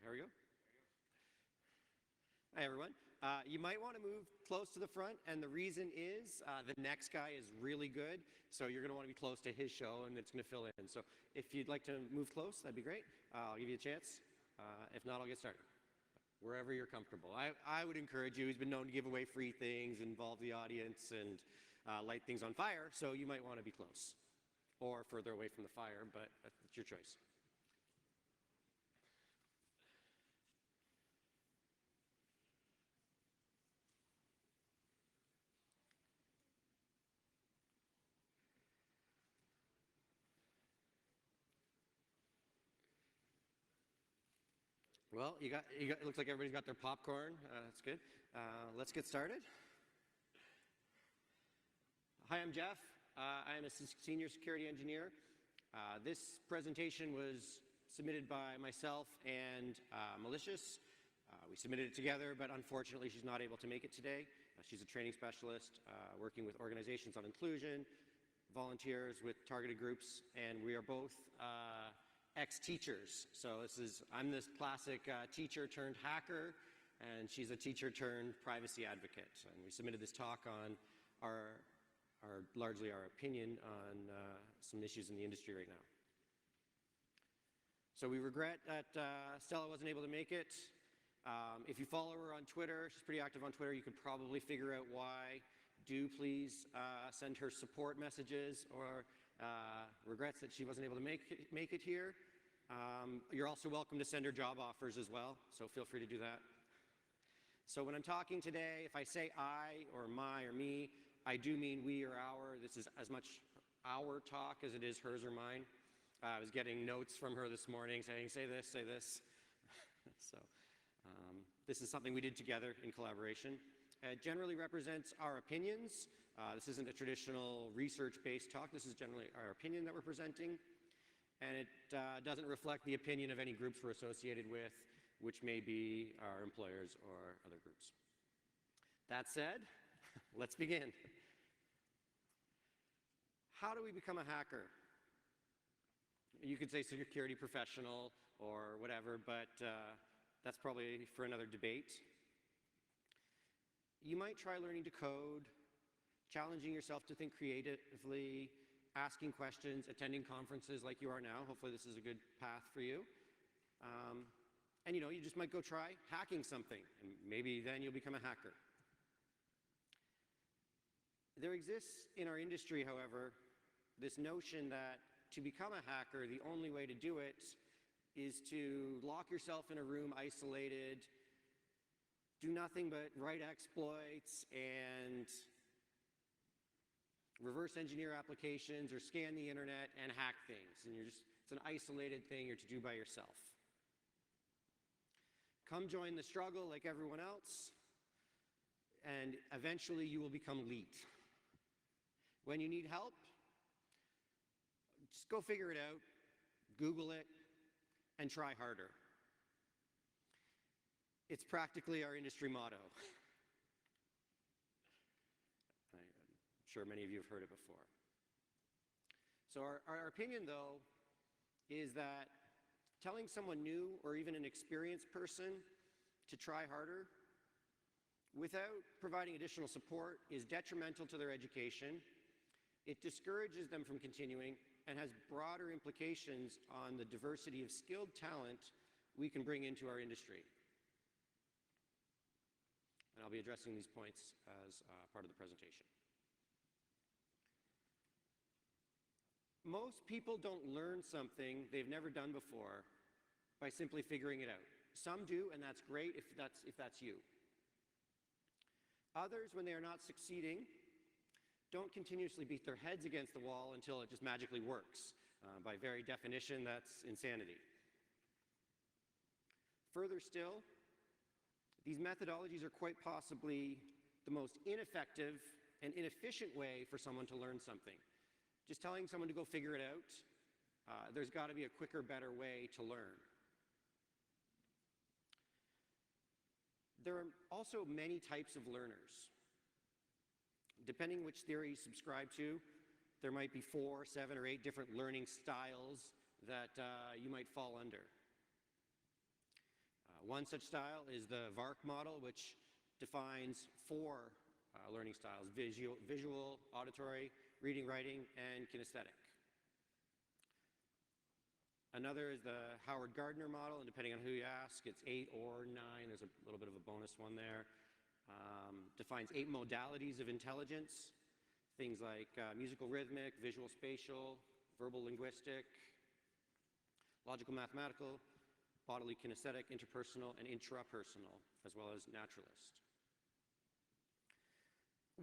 There we go. Hi, everyone. You might want to move close to the front, and the reason is the next guy is really good, so you're going to want to be close to his show, and it's going to fill in. So if you'd like to move close, that'd be great. I'll give you a chance. If not, I'll get started. Wherever you're comfortable. I would encourage you. He's been known to give away free things, involve the audience, and light things on fire, so you might want to be close or further away from the fire, but it's your choice. Well, it looks like everybody's got their popcorn. That's good. Let's get started. Hi, I'm Jeff. I am a senior security engineer. This presentation was submitted by myself and Malicious. We submitted it together, but unfortunately she's not able to make it today. She's a training specialist working with organizations on inclusion, volunteers with targeted groups, and we are both ex-teachers. So I'm this classic teacher turned hacker, and she's a teacher turned privacy advocate. And we submitted this talk on largely our opinion on some issues in the industry right now. So we regret that Stella wasn't able to make it. If you follow her on Twitter, she's pretty active on Twitter, you could probably figure out why. Do please send her support messages or regrets that she wasn't able to make it here. You're also welcome to send her job offers as well, so feel free to do that. So when I'm talking today, if I say I or my or me, I do mean we or our. This is as much our talk as it is hers or mine. I was getting notes from her this morning saying, say this, say this. So this is something we did together in collaboration. It generally represents our opinions. This isn't a traditional research-based talk. This is generally our opinion that we're presenting. And it doesn't reflect the opinion of any groups we're associated with, which may be our employers or other groups. That said, let's begin. How do we become a hacker? You could say security professional or whatever, but that's probably for another debate. You might try learning to code, challenging yourself to think creatively, asking questions, attending conferences like you are now. Hopefully this is a good path for you. And you just might go try hacking something, and maybe then you'll become a hacker. There exists in our industry, however, this notion that to become a hacker, the only way to do it is to lock yourself in a room isolated, do nothing but write exploits and reverse engineer applications or scan the internet and hack things. And it's an isolated thing you're to do by yourself. Come join the struggle like everyone else, and eventually you will become elite. When you need help, just go figure it out, Google it, and try harder. It's practically our industry motto. I'm sure many of you have heard it before. So our opinion, though, is that telling someone new or even an experienced person to try harder without providing additional support is detrimental to their education. It discourages them from continuing and has broader implications on the diversity of skilled talent we can bring into our industry. And I'll be addressing these points as part of the presentation. Most people don't learn something they've never done before by simply figuring it out. Some do, and that's great if that's you. Others, when they are not succeeding, don't continuously beat their heads against the wall until it just magically works. By very definition, that's insanity. Further still, these methodologies are quite possibly the most ineffective and inefficient way for someone to learn something. Just telling someone to go figure it out, there's got to be a quicker, better way to learn. There are also many types of learners. Depending which theory you subscribe to, there might be 4, 7, or 8 different learning styles that you might fall under. One such style is the VARC model, which defines four learning styles: visual, auditory, reading, writing, and kinesthetic. Another is the Howard Gardner model, and depending on who you ask, it's 8 or 9. There's a little bit of a bonus one there. Defines 8 modalities of intelligence, things like musical rhythmic, visual spatial, verbal linguistic, logical mathematical, bodily kinesthetic, interpersonal, and intrapersonal, as well as naturalist.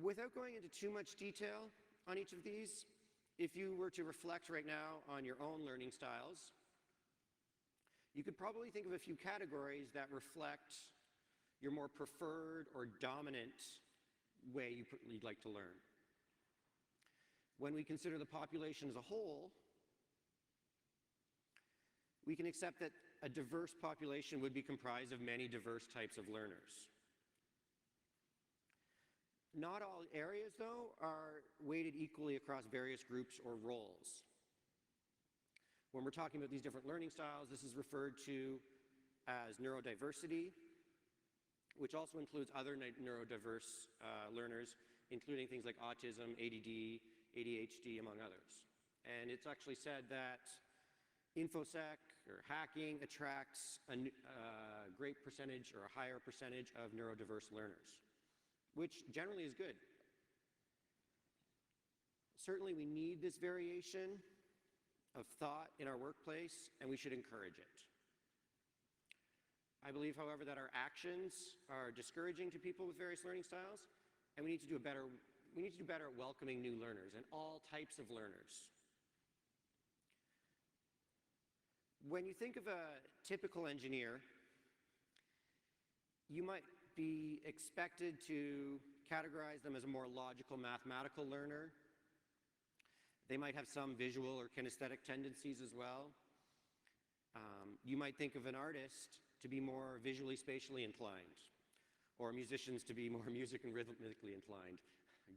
Without going into too much detail on each of these, if you were to reflect right now on your own learning styles, you could probably think of a few categories that reflect your more preferred or dominant way you'd like to learn. When we consider the population as a whole, we can accept that a diverse population would be comprised of many diverse types of learners. Not all areas, though, are weighted equally across various groups or roles. When we're talking about these different learning styles, this is referred to as neurodiversity, which also includes other neurodiverse learners, including things like autism, ADD, ADHD, among others. And it's actually said that InfoSec or hacking attracts a great percentage or a higher percentage of neurodiverse learners, which generally is good. Certainly we need this variation of thought in our workplace, and we should encourage it. I believe, however, that our actions are discouraging to people with various learning styles, and we need to do better at welcoming new learners and all types of learners. When you think of a typical engineer, you might be expected to categorize them as a more logical, mathematical learner. They might have some visual or kinesthetic tendencies as well. You might think of an artist to be more visually, spatially inclined, or musicians to be more music and rhythmically inclined.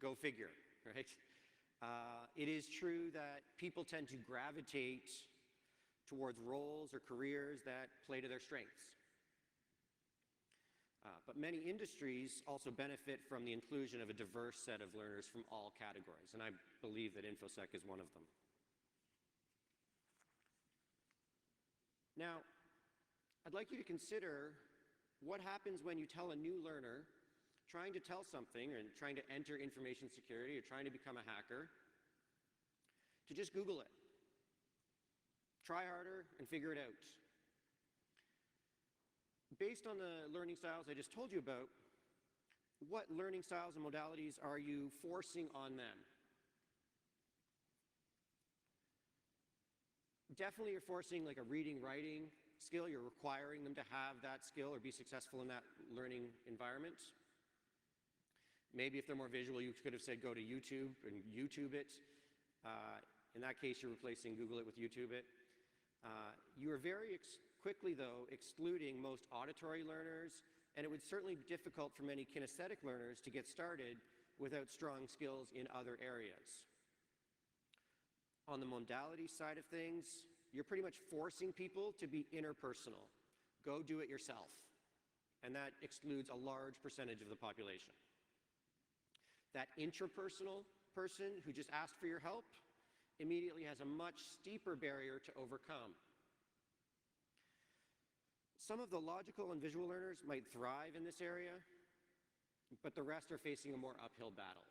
Go figure, right? It is true that people tend to gravitate towards roles or careers that play to their strengths. But many industries also benefit from the inclusion of a diverse set of learners from all categories, and I believe that InfoSec is one of them. Now, I'd like you to consider what happens when you tell a new learner trying to tell something and trying to enter information security or trying to become a hacker to just Google it. Try harder and figure it out. Based on the learning styles I just told you about, what learning styles and modalities are you forcing on them? Definitely you're forcing like a reading, writing skill. You're requiring them to have that skill or be successful in that learning environment. Maybe if they're more visual, you could have said go to YouTube and YouTube it. In that case, you're replacing Google it with YouTube it. You are very quickly, though, excluding most auditory learners, and it would certainly be difficult for many kinesthetic learners to get started without strong skills in other areas. On the modality side of things, you're pretty much forcing people to be interpersonal. Go do it yourself. And that excludes a large percentage of the population. That intrapersonal person who just asked for your help immediately has a much steeper barrier to overcome. Some of the logical and visual learners might thrive in this area, but the rest are facing a more uphill battle.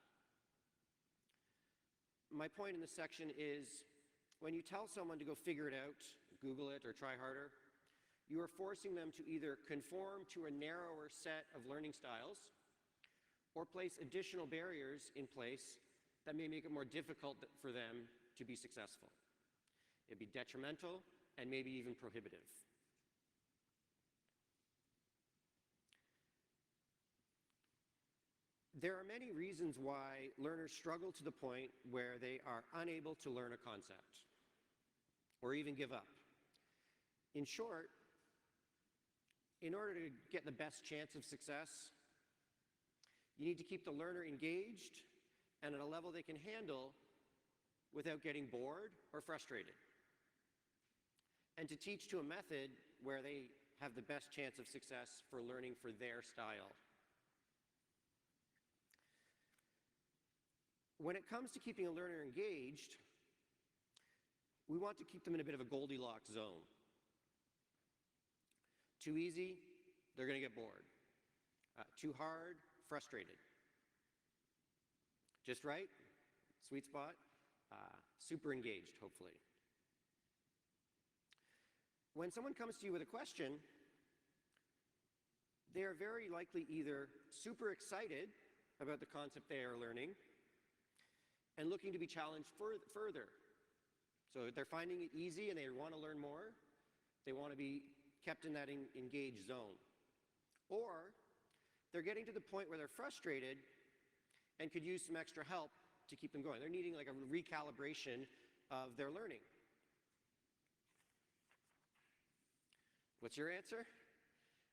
My point in this section is when you tell someone to go figure it out, Google it or try harder, you are forcing them to either conform to a narrower set of learning styles or place additional barriers in place that may make it more difficult for them to be successful. It'd be detrimental and maybe even prohibitive. There are many reasons why learners struggle to the point where they are unable to learn a concept or even give up. In short, in order to get the best chance of success, you need to keep the learner engaged and at a level they can handle without getting bored or frustrated. And to teach to a method where they have the best chance of success for learning for their style. When it comes to keeping a learner engaged, we want to keep them in a bit of a Goldilocks zone. Too easy, they're going to get bored. Too hard, frustrated. Just right, sweet spot, super engaged, hopefully. When someone comes to you with a question, they are very likely either super excited about the concept they are learning and looking to be challenged further. So they're finding it easy and they want to learn more. They want to be kept in that engaged zone. Or they're getting to the point where they're frustrated and could use some extra help to keep them going. They're needing like a recalibration of their learning. What's your answer?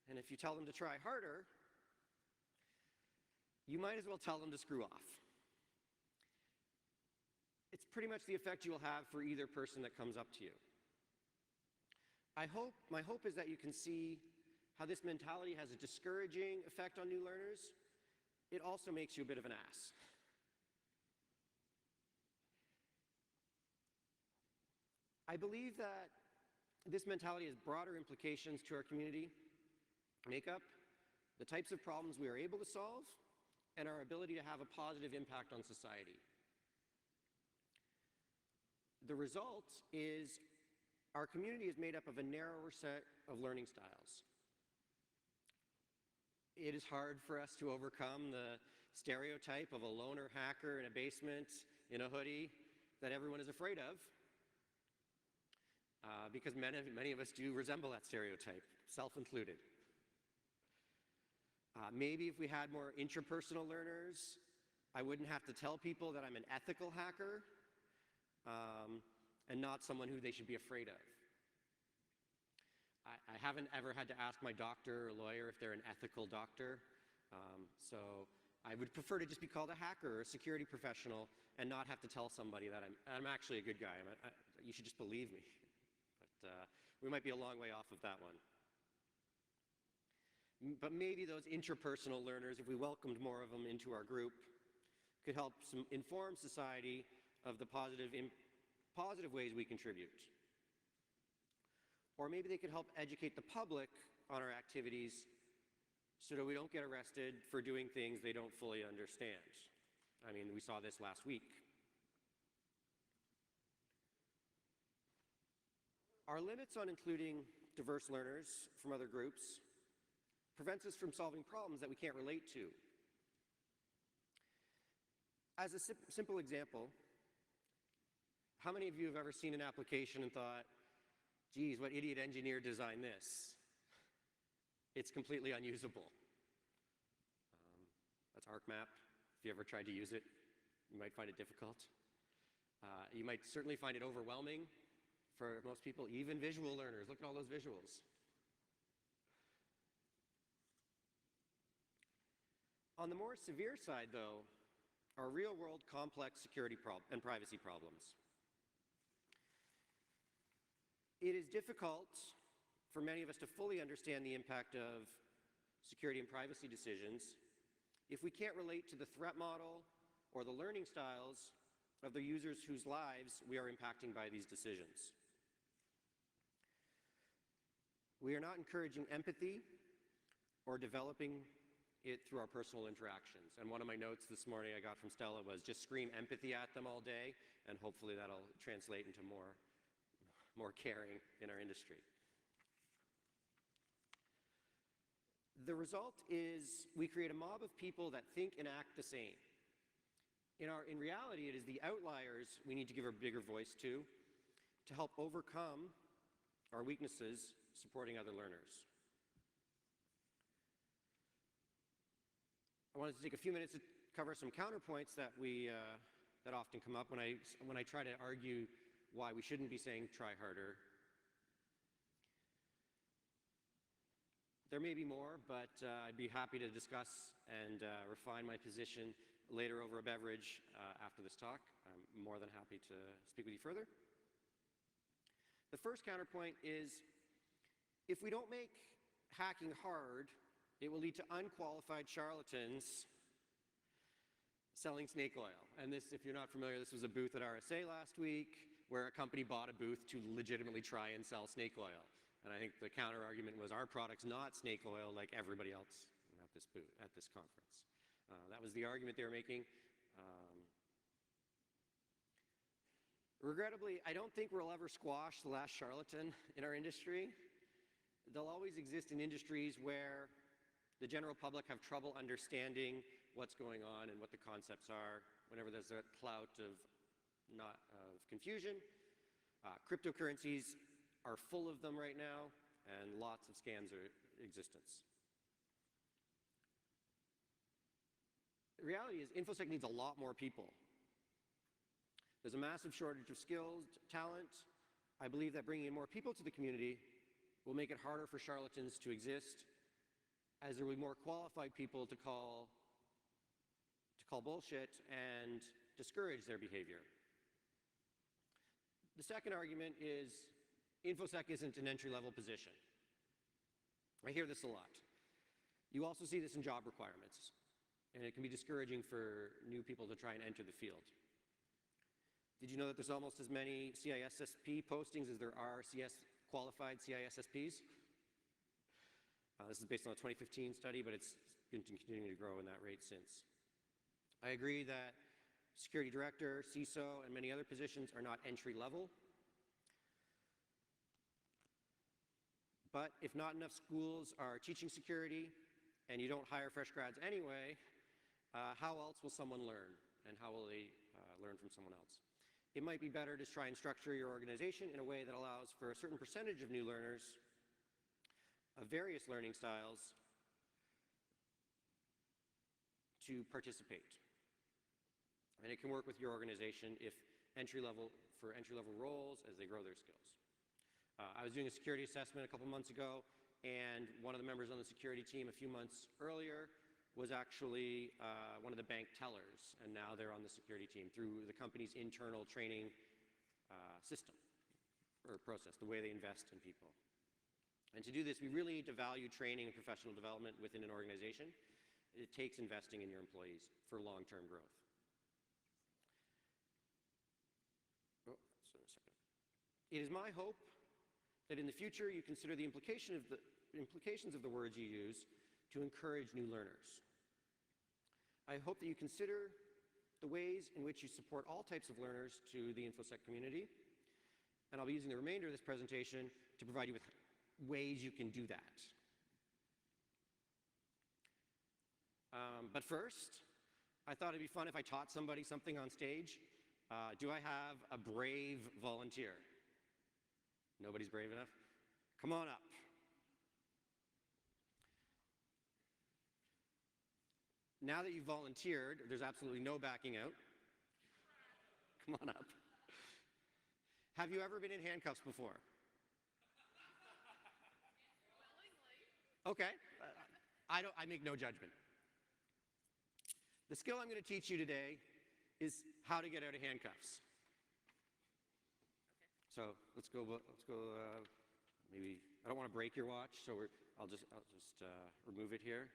And if you tell them to try harder, you might as well tell them to screw off. It's pretty much the effect you will have for either person that comes up to you. My hope is that you can see how this mentality has a discouraging effect on new learners. It also makes you a bit of an ass. I believe that this mentality has broader implications to our community makeup, the types of problems we are able to solve, and our ability to have a positive impact on society. The result is our community is made up of a narrower set of learning styles. It is hard for us to overcome the stereotype of a loner hacker in a basement in a hoodie that everyone is afraid of, because many of us do resemble that stereotype, self-included. Maybe if we had more interpersonal learners, I wouldn't have to tell people that I'm an ethical hacker and not someone who they should be afraid of. I haven't ever had to ask my doctor or lawyer if they're an ethical doctor, so I would prefer to just be called a hacker or a security professional and not have to tell somebody that I'm actually a good guy. You should just believe me. But we might be a long way off of that one. But maybe those interpersonal learners, if we welcomed more of them into our group, could help inform society of the positive ways we contribute. Or maybe they could help educate the public on our activities so that we don't get arrested for doing things they don't fully understand. I mean, we saw this last week. Our limits on including diverse learners from other groups prevents us from solving problems that we can't relate to. As a simple example, how many of you have ever seen an application and thought, geez, what idiot engineer designed this? It's completely unusable. That's ArcMap. If you ever tried to use it, you might find it difficult. You might certainly find it overwhelming for most people, even visual learners. Look at all those visuals. On the more severe side, though, are real-world complex security and privacy problems. It is difficult for many of us to fully understand the impact of security and privacy decisions if we can't relate to the threat model or the learning styles of the users whose lives we are impacting by these decisions. We are not encouraging empathy or developing it through our personal interactions. And one of my notes this morning I got from Stella was just scream empathy at them all day, and hopefully that'll translate into more caring in our industry. The result is we create a mob of people that think and act the same. In reality, it is the outliers we need to give a bigger voice to help overcome our weaknesses supporting other learners. I wanted to take a few minutes to cover some counterpoints that that often come up when I try to argue why we shouldn't be saying try harder. There may be more, but I'd be happy to discuss and refine my position later over a beverage after this talk. I'm more than happy to speak with you further. The first counterpoint is If we don't make hacking hard, it will lead to unqualified charlatans selling snake oil. And this, if you're not familiar, this was a booth at RSA last week where a company bought a booth to legitimately try and sell snake oil. And I think the counter argument was our product's not snake oil like everybody else at this booth, at this conference. That was the argument they were making. Regrettably, I don't think we'll ever squash the last charlatan in our industry. They'll always exist in industries where the general public have trouble understanding what's going on and what the concepts are whenever there's a clout of confusion. Cryptocurrencies are full of them right now, and lots of scams are in existence. The reality is InfoSec needs a lot more people. There's a massive shortage of skills, talent. I believe that bringing in more people to the community will make it harder for charlatans to exist, as there will be more qualified people to call bullshit and discourage their behavior. The second argument is InfoSec isn't an entry-level position. I hear this a lot. You also see this in job requirements, and it can be discouraging for new people to try and enter the field. Did you know that there's almost as many CISSP postings as there are qualified CISSPs? This is based on a 2015 study, but it's been continuing to grow in that rate since. I agree that security director, CISO, and many other positions are not entry level. But if not enough schools are teaching security and you don't hire fresh grads anyway, how else will someone learn? And how will they learn from someone else? It might be better to try and structure your organization in a way that allows for a certain percentage of new learners of various learning styles to participate. And it can work with your organization if entry-level roles as they grow their skills. I was doing a security assessment a couple months ago, and one of the members on the security team a few months earlier was actually one of the bank tellers, and now they're on the security team through the company's internal training system or process, the way they invest in people. And to do this, we really need to value training and professional development within an organization. It takes investing in your employees for long-term growth. It is my hope that in the future you consider the implications of the words you use to encourage new learners. I hope that you consider the ways in which you support all types of learners to the InfoSec community, and I'll be using the remainder of this presentation to provide you with ways you can do that. But first, I thought it'd be fun if I taught somebody something on stage. Do I have a brave volunteer? Nobody's brave enough? Come on up. Now that you've volunteered, there's absolutely no backing out. Come on up. Have you ever been in handcuffs before? Okay. I make no judgment. The skill I'm going to teach you today is how to get out of handcuffs. So let's go. Maybe I don't want to break your watch, so I'll just remove it here.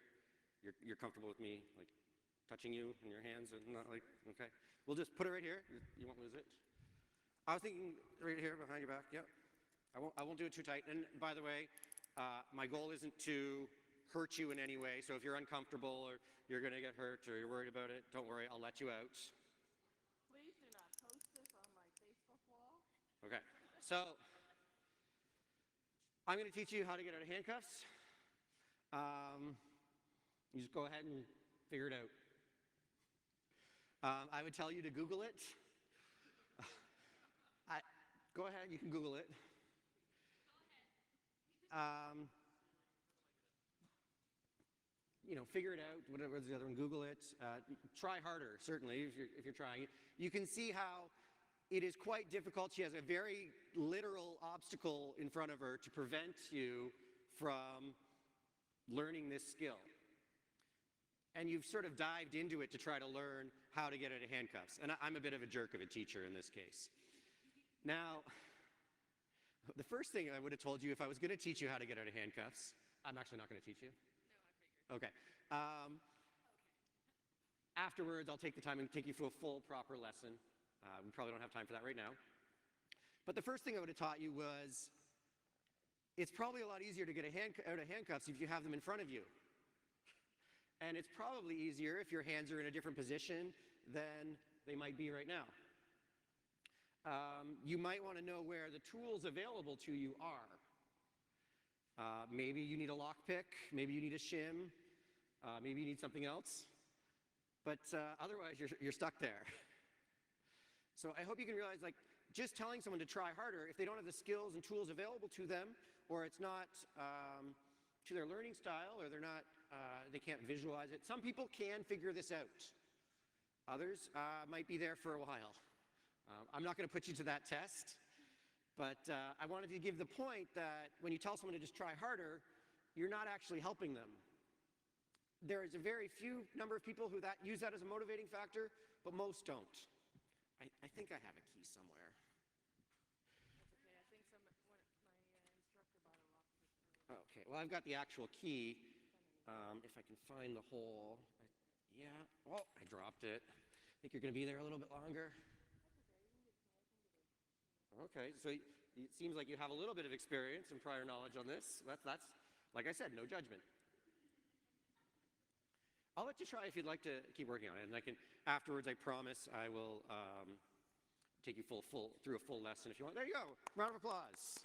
You're comfortable with me like touching you in your hands and not like okay? We'll just put it right here. You won't lose it. I was thinking right here behind your back. Yep. I won't do it too tight. And by the way, my goal isn't to hurt you in any way. So if you're uncomfortable or you're going to get hurt or you're worried about it, don't worry. I'll let you out. Please do not post this on my Facebook wall. Okay. So I'm going to teach you how to get out of handcuffs. You just go ahead and figure it out. I would tell you to Google it. Go ahead, you can Google it. Figure it out, whatever the other one, Google it. Try harder, certainly, if you're trying it. You can see how it is quite difficult. She has a very literal obstacle in front of her to prevent you from learning this skill. And you've sort of dived into it to try to learn how to get out of handcuffs. And I'm a bit of a jerk of a teacher in this case. Now, The first thing I would have told you if I was going to teach you how to get out of handcuffs, I'm actually not going to teach you. No, I figured. Okay. Afterwards, I'll take the time and take you through a full, proper lesson. We probably don't have time for that right now. But the first thing I would have taught you was it's probably a lot easier to get out of handcuffs if you have them in front of you. And it's probably easier if your hands are in a different position than they might be right now. You might want to know where the tools available to you are. Maybe you need a lockpick, maybe you need a shim, maybe you need something else. But otherwise, you're stuck there. So I hope you can realize, like, just telling someone to try harder, if they don't have the skills and tools available to them, or it's not to their learning style, or they can't visualize it. Some people can figure this out. Others might be there for a while. I'm not going to put you to that test, but I wanted to give the point that when you tell someone to just try harder, you're not actually helping them. There is a very few number of people who use that as a motivating factor, but most don't. I think I have a key somewhere. That's okay. I think my instructor bought a lockpick. Okay, well, I've got the actual key. If I can find the hole. Yeah, oh, I dropped it. I think you're going to be there a little bit longer. Okay, so it seems like you have a little bit of experience and prior knowledge on this. That's like I said, no judgment. I'll let you try if you'd like to keep working on it, and afterwards, I promise I will take you through a full lesson if you want. There you go. Round of applause.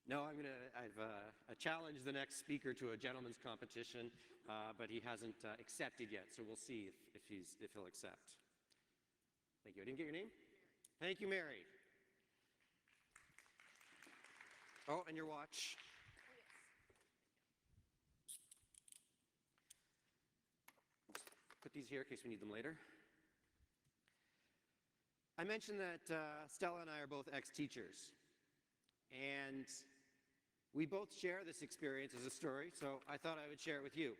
No, I've challenged the next speaker to a gentleman's competition, but he hasn't accepted yet, so we'll see if he'll accept. Thank you. I didn't get your name? Thank you, Mary. Oh, and your watch. Put these here in case we need them later. I mentioned that Stella and I are both ex-teachers, and we both share this experience as a story, so I thought I would share it with you.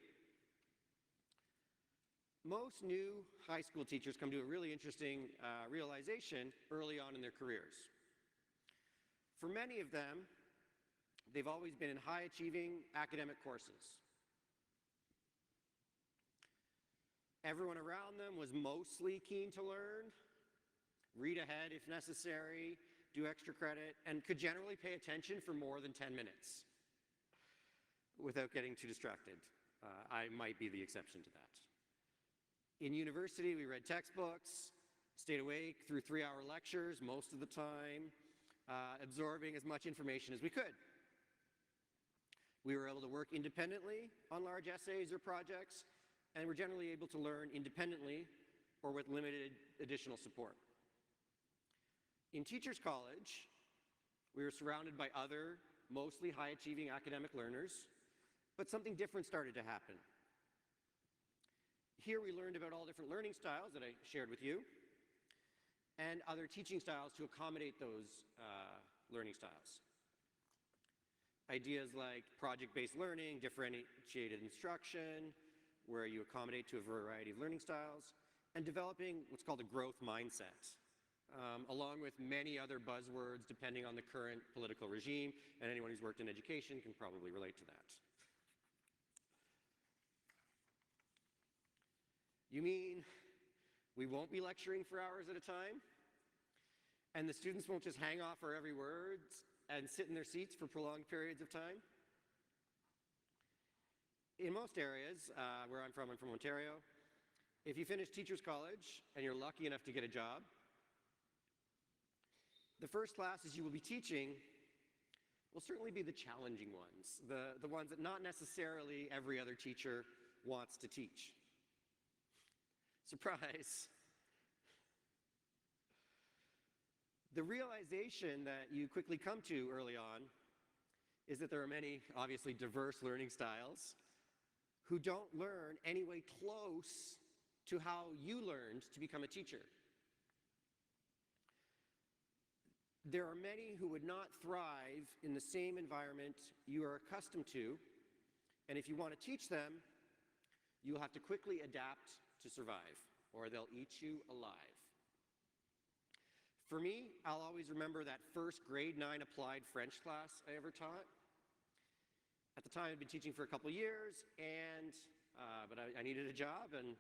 Most new high school teachers come to a really interesting realization early on in their careers. For many of them, they've always been in high-achieving academic courses. Everyone around them was mostly keen to learn, read ahead if necessary, do extra credit, and could generally pay attention for more than 10 minutes without getting too distracted. I might be the exception to that. In university, we read textbooks, stayed awake through 3-hour lectures most of the time, absorbing as much information as we could. We were able to work independently on large essays or projects, and we're generally able to learn independently or with limited additional support. In Teachers College, we were surrounded by other, mostly high-achieving academic learners, but something different started to happen. Here we learned about all different learning styles that I shared with you, and other teaching styles to accommodate those learning styles. Ideas like project-based learning, differentiated instruction, where you accommodate to a variety of learning styles, and developing what's called a growth mindset, along with many other buzzwords depending on the current political regime, and anyone who's worked in education can probably relate to that. You mean we won't be lecturing for hours at a time? And the students won't just hang off our every word and sit in their seats for prolonged periods of time? In most areas, where I'm from Ontario, if you finish Teachers College and you're lucky enough to get a job, the first classes you will be teaching will certainly be the challenging ones, the ones that not necessarily every other teacher wants to teach. Surprise. The realization that you quickly come to early on is that there are many, obviously, diverse learning styles who don't learn any way close to how you learned to become a teacher. There are many who would not thrive in the same environment you are accustomed to, and if you want to teach them, you'll have to quickly adapt to survive, or they'll eat you alive. For me, I'll always remember that first grade 9 applied French class I ever taught. At the time, I'd been teaching for a couple years, but I needed a job, and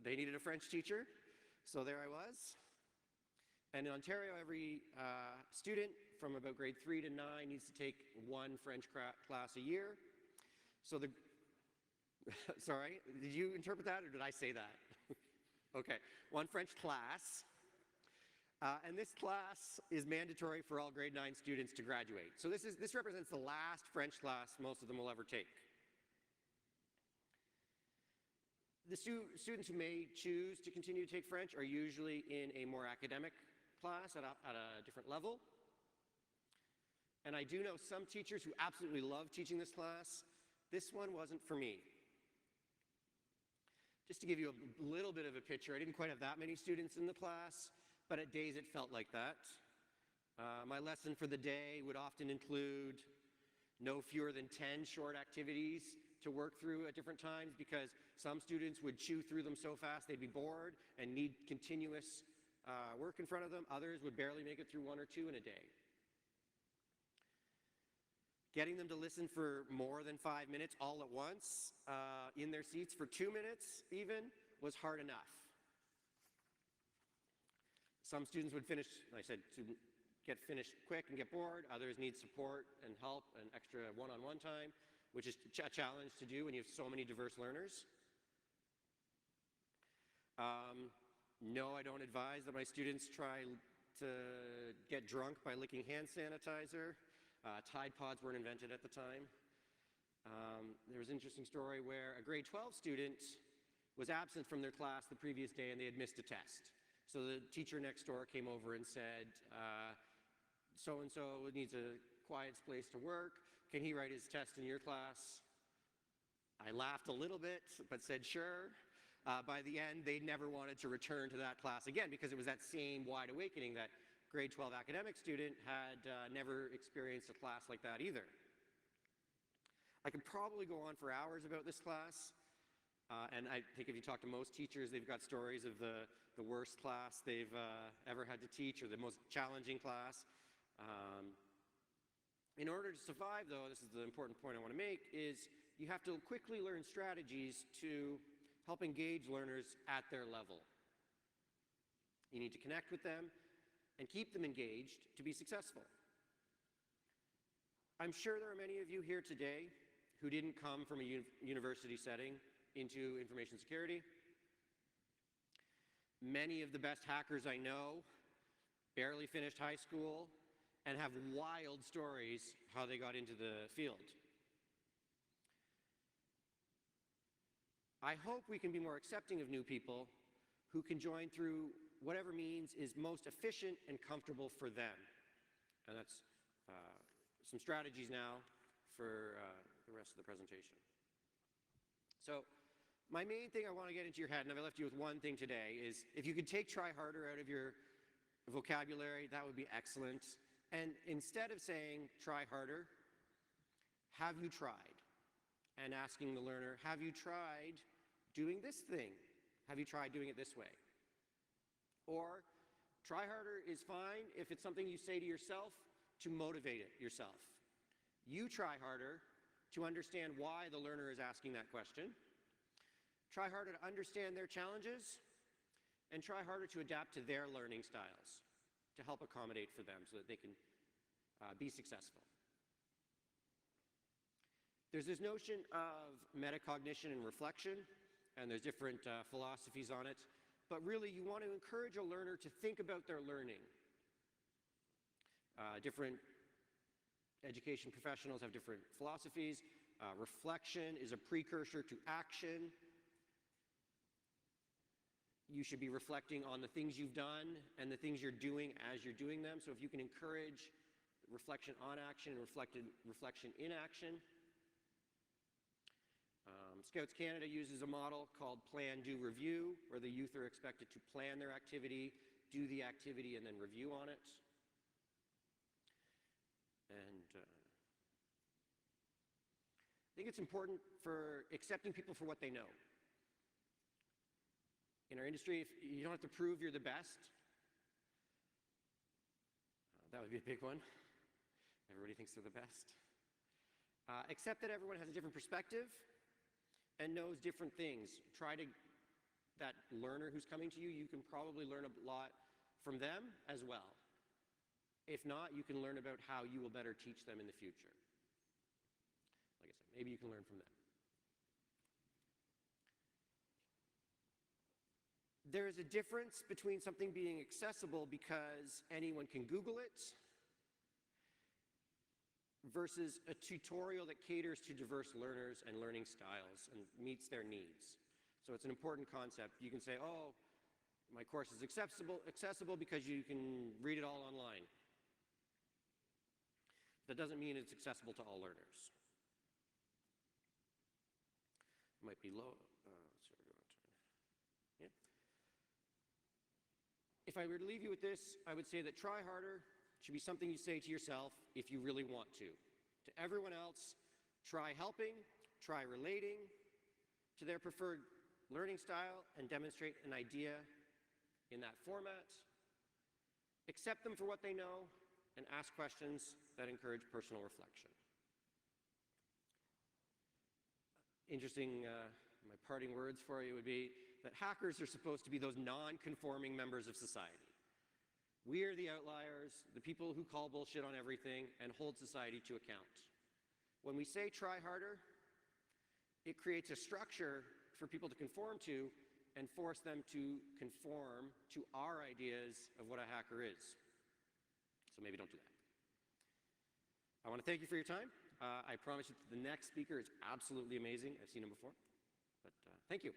they needed a French teacher, so there I was. And in Ontario, every student from about grade 3 to 9 needs to take one French class a year. So sorry, did you interpret that, or did I say that? Okay, one French class. And this class is mandatory for all grade 9 students to graduate. So this represents the last French class most of them will ever take. The students who may choose to continue to take French are usually in a more academic class at a different level. And I do know some teachers who absolutely love teaching this class. This one wasn't for me. Just to give you a little bit of a picture, I didn't quite have that many students in the class, but at days it felt like that. My lesson for the day would often include no fewer than 10 short activities to work through at different times, because some students would chew through them so fast they'd be bored and need continuous work in front of them. Others would barely make it through 1 or 2 in a day. Getting them to listen for more than 5 minutes all at once, in their seats for 2 minutes even, was hard enough. Some students would finish, like I said, to get finished quick and get bored. Others need support and help and extra one-on-one time, which is a challenge to do when you have so many diverse learners. No, I don't advise that my students try to get drunk by licking hand sanitizer. Tide Pods weren't invented at the time. There was an interesting story where a grade 12 student was absent from their class the previous day and they had missed a test. So the teacher next door came over and said, so-and-so needs a quiet place to work. Can he write his test in your class? I laughed a little bit, but said sure. By the end, they never wanted to return to that class again, because it was that same wide awakening that grade 12 academic student had never experienced a class like that either. I could probably go on for hours about this class, and I think if you talk to most teachers, they've got stories of the worst class they've ever had to teach, or the most challenging class. In order to survive, though, this is the important point I want to make, is you have to quickly learn strategies to help engage learners at their level. You need to connect with them and keep them engaged to be successful. I'm sure there are many of you here today who didn't come from a university setting into information security. Many of the best hackers I know barely finished high school and have wild stories how they got into the field. I hope we can be more accepting of new people who can join through whatever means is most efficient and comfortable for them. And that's some strategies now for the rest of the presentation. So my main thing I want to get into your head, and I've left you with one thing today, is if you could take try harder out of your vocabulary, that would be excellent. And instead of saying try harder, have you tried? And asking the learner, have you tried doing this thing? Have you tried doing it this way? Or try harder is fine if it's something you say to yourself to motivate it yourself. You try harder to understand why the learner is asking that question. Try harder to understand their challenges, and try harder to adapt to their learning styles to help accommodate for them so that they can be successful. There's this notion of metacognition and reflection, and there's different philosophies on it, but really you want to encourage a learner to think about their learning. Different education professionals have different philosophies. Reflection is a precursor to action. You should be reflecting on the things you've done and the things you're doing as you're doing them. So if you can encourage reflection on action and reflection in action. Scouts Canada uses a model called Plan, Do, Review, where the youth are expected to plan their activity, do the activity, and then review on it. And I think it's important for accepting people for what they know. In our industry, if you don't have to prove you're the best. That would be a big one. Everybody thinks they're the best. Accept that everyone has a different perspective and knows different things. That learner who's coming to you, you can probably learn a lot from them as well. If not, you can learn about how you will better teach them in the future. Like I said, maybe you can learn from them. There is a difference between something being accessible because anyone can Google it versus a tutorial that caters to diverse learners and learning styles and meets their needs. So it's an important concept. You can say, oh, my course is accessible because you can read it all online. That doesn't mean it's accessible to all learners. It might be low. Yeah. If I were to leave you with this, I would say that try harder should be something you say to yourself if you really want to. To everyone else, try helping, try relating to their preferred learning style and demonstrate an idea in that format. Accept them for what they know and ask questions that encourage personal reflection. Interesting, my parting words for you would be that hackers are supposed to be those non-conforming members of society. We are the outliers, the people who call bullshit on everything and hold society to account. When we say try harder, it creates a structure for people to conform to and force them to conform to our ideas of what a hacker is. So maybe don't do that. I want to thank you for your time. I promise you that the next speaker is absolutely amazing. I've seen him before, but thank you.